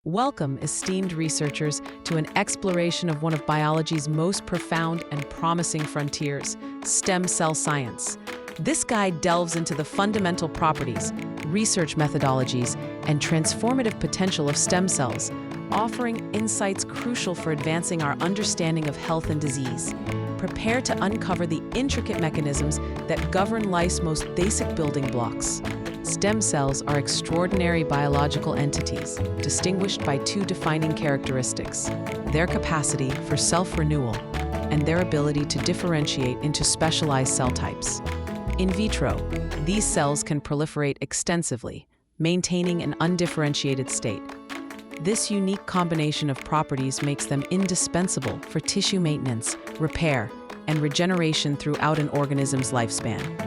Welcome, esteemed researchers, to an exploration of one of biology's most profound and promising frontiers, stem cell science. This guide delves into the fundamental properties, research methodologies, and transformative potential of stem cells, offering insights crucial for advancing our understanding of health and disease. Prepare to uncover the intricate mechanisms that govern life's most basic building blocks. Stem cells are extraordinary biological entities, distinguished by two defining characteristics: their capacity for self-renewal and their ability to differentiate into specialized cell types. In vitro, these cells can proliferate extensively, maintaining an undifferentiated state. This unique combination of properties makes them indispensable for tissue maintenance, repair, and regeneration throughout an organism's lifespan.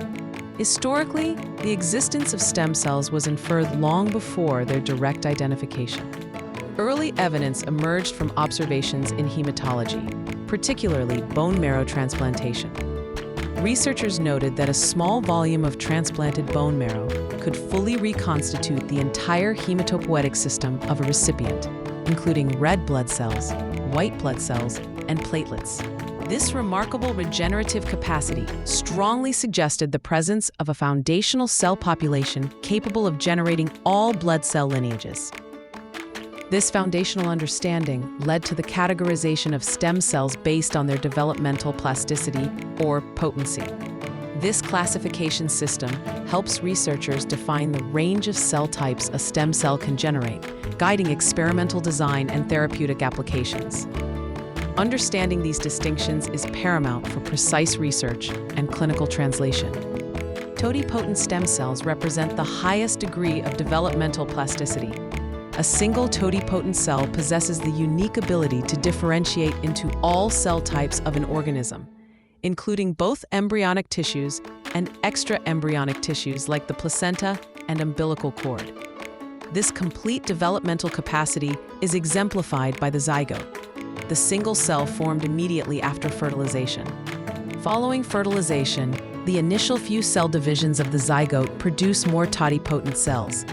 Historically, the existence of stem cells was inferred long before their direct identification. Early evidence emerged from observations in hematology, particularly bone marrow transplantation. Researchers noted that a small volume of transplanted bone marrow could fully reconstitute the entire hematopoietic system of a recipient, including red blood cells, white blood cells, and platelets. This remarkable regenerative capacity strongly suggested the presence of a foundational cell population capable of generating all blood cell lineages. This foundational understanding led to the categorization of stem cells based on their developmental plasticity or potency. This classification system helps researchers define the range of cell types a stem cell can generate, guiding experimental design and therapeutic applications. Understanding these distinctions is paramount for precise research and clinical translation. Totipotent stem cells represent the highest degree of developmental plasticity. A single totipotent cell possesses the unique ability to differentiate into all cell types of an organism, including both embryonic tissues and extra-embryonic tissues like the placenta and umbilical cord. This complete developmental capacity is exemplified by the zygote, the single cell formed immediately after fertilization. Following fertilization, the initial few cell divisions of the zygote produce more totipotent cells.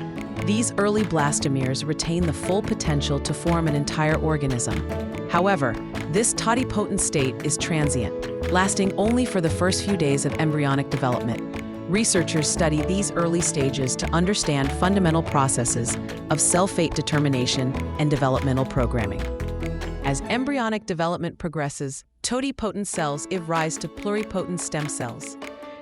These early blastomeres retain the full potential to form an entire organism. However, this totipotent state is transient, lasting only for the first few days of embryonic development. Researchers study these early stages to understand fundamental processes of cell fate determination and developmental programming. As embryonic development progresses, totipotent cells give rise to pluripotent stem cells.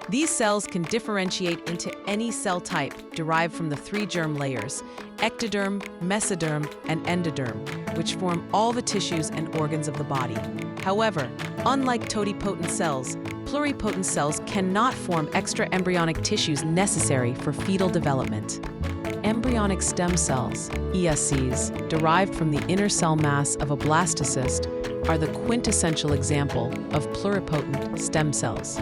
These cells can differentiate into any cell type derived from the three germ layers: ectoderm, mesoderm, and endoderm, which form all the tissues and organs of the body. However, unlike totipotent cells, pluripotent cells cannot form extra-embryonic tissues necessary for fetal development. Embryonic stem cells, ESCs, derived from the inner cell mass of a blastocyst, are the quintessential example of pluripotent stem cells.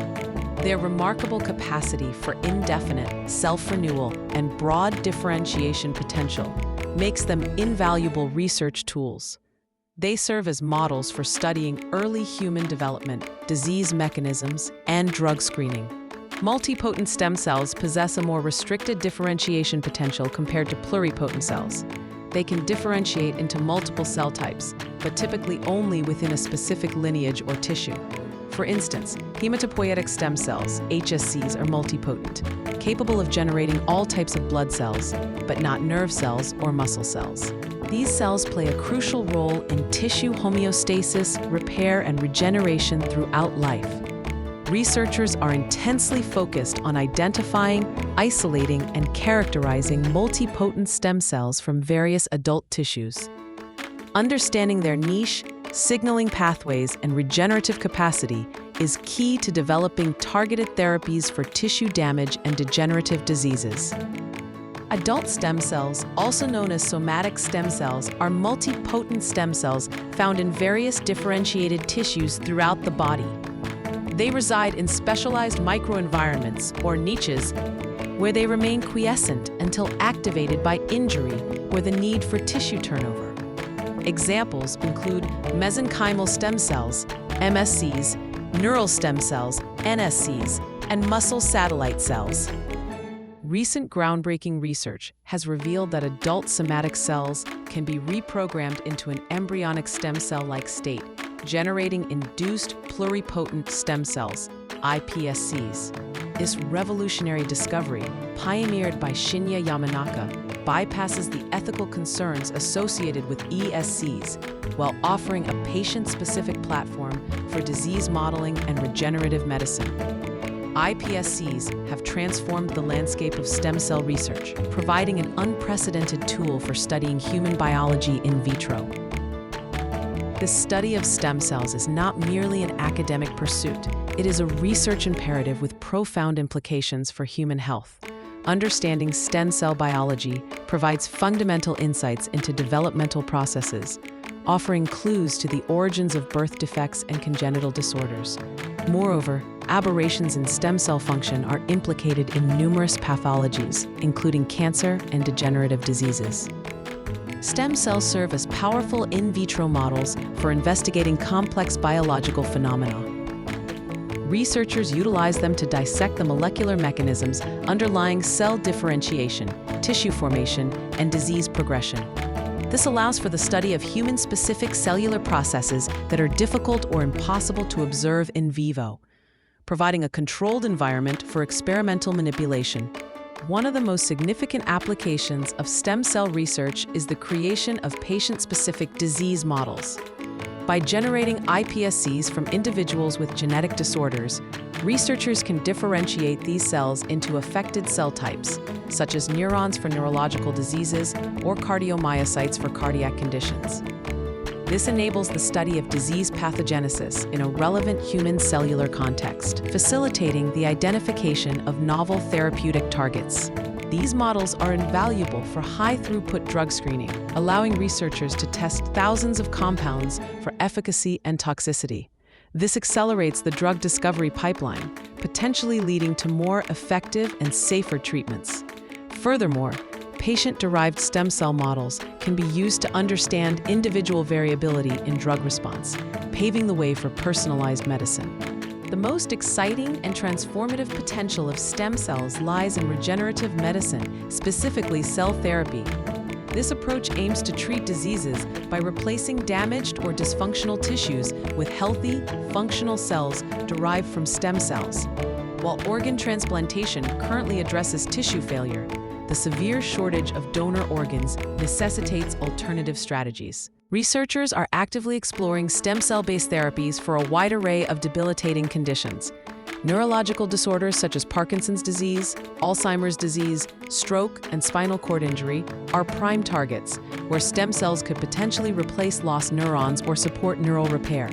Their remarkable capacity for indefinite self-renewal and broad differentiation potential makes them invaluable research tools. They serve as models for studying early human development, disease mechanisms, and drug screening. Multipotent stem cells possess a more restricted differentiation potential compared to pluripotent cells. They can differentiate into multiple cell types, but typically only within a specific lineage or tissue. For instance, hematopoietic stem cells, HSCs, are multipotent, capable of generating all types of blood cells, but not nerve cells or muscle cells. These cells play a crucial role in tissue homeostasis, repair, and regeneration throughout life. Researchers are intensely focused on identifying, isolating, and characterizing multipotent stem cells from various adult tissues. Understanding their niche, signaling pathways, and regenerative capacity is key to developing targeted therapies for tissue damage and degenerative diseases. Adult stem cells, also known as somatic stem cells, are multipotent stem cells found in various differentiated tissues throughout the body. They reside in specialized microenvironments, or niches, where they remain quiescent until activated by injury or the need for tissue turnover. Examples include mesenchymal stem cells, MSCs, neural stem cells, NSCs, and muscle satellite cells. Recent groundbreaking research has revealed that adult somatic cells can be reprogrammed into an embryonic stem cell-like state, generating induced pluripotent stem cells, iPSCs. This revolutionary discovery, pioneered by Shinya Yamanaka, bypasses the ethical concerns associated with ESCs while offering a patient-specific platform for disease modeling and regenerative medicine. iPSCs have transformed the landscape of stem cell research, providing an unprecedented tool for studying human biology in vitro. The study of stem cells is not merely an academic pursuit. It is a research imperative with profound implications for human health. Understanding stem cell biology provides fundamental insights into developmental processes, offering clues to the origins of birth defects and congenital disorders. Moreover, aberrations in stem cell function are implicated in numerous pathologies, including cancer and degenerative diseases. Stem cells serve as powerful in vitro models for investigating complex biological phenomena. Researchers utilize them to dissect the molecular mechanisms underlying cell differentiation, tissue formation, and disease progression. This allows for the study of human-specific cellular processes that are difficult or impossible to observe in vivo, providing a controlled environment for experimental manipulation. One of the most significant applications of stem cell research is the creation of patient-specific disease models. By generating iPSCs from individuals with genetic disorders, researchers can differentiate these cells into affected cell types, such as neurons for neurological diseases or cardiomyocytes for cardiac conditions. This enables the study of disease pathogenesis in a relevant human cellular context, facilitating the identification of novel therapeutic targets. These models are invaluable for high-throughput drug screening, allowing researchers to test thousands of compounds for efficacy and toxicity. This accelerates the drug discovery pipeline, potentially leading to more effective and safer treatments. Furthermore, patient-derived stem cell models can be used to understand individual variability in drug response, paving the way for personalized medicine. The most exciting and transformative potential of stem cells lies in regenerative medicine, specifically cell therapy. This approach aims to treat diseases by replacing damaged or dysfunctional tissues with healthy, functional cells derived from stem cells. While organ transplantation currently addresses tissue failure, the severe shortage of donor organs necessitates alternative strategies. Researchers are actively exploring stem cell-based therapies for a wide array of debilitating conditions. Neurological disorders such as Parkinson's disease, Alzheimer's disease, stroke, and spinal cord injury are prime targets, where stem cells could potentially replace lost neurons or support neural repair.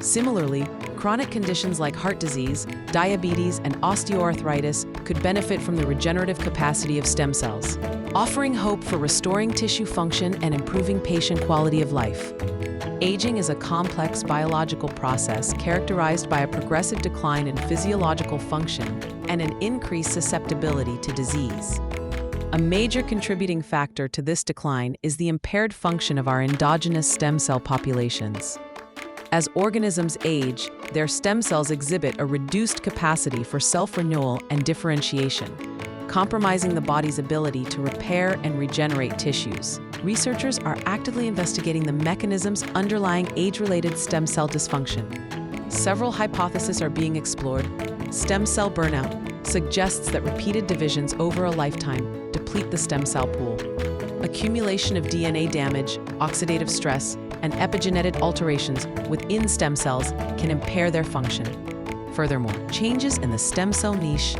Similarly, chronic conditions like heart disease, diabetes, and osteoarthritis could benefit from the regenerative capacity of stem cells, offering hope for restoring tissue function and improving patient quality of life. Aging is a complex biological process characterized by a progressive decline in physiological function and an increased susceptibility to disease. A major contributing factor to this decline is the impaired function of our endogenous stem cell populations. As organisms age, their stem cells exhibit a reduced capacity for self-renewal and differentiation, compromising the body's ability to repair and regenerate tissues. Researchers are actively investigating the mechanisms underlying age-related stem cell dysfunction. Several hypotheses are being explored. Stem cell burnout suggests that repeated divisions over a lifetime deplete the stem cell pool. Accumulation of DNA damage, oxidative stress, and epigenetic alterations within stem cells can impair their function. Furthermore, changes in the stem cell niche,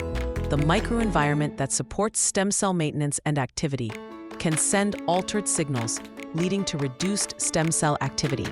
the microenvironment that supports stem cell maintenance and activity, can send altered signals, leading to reduced stem cell activity.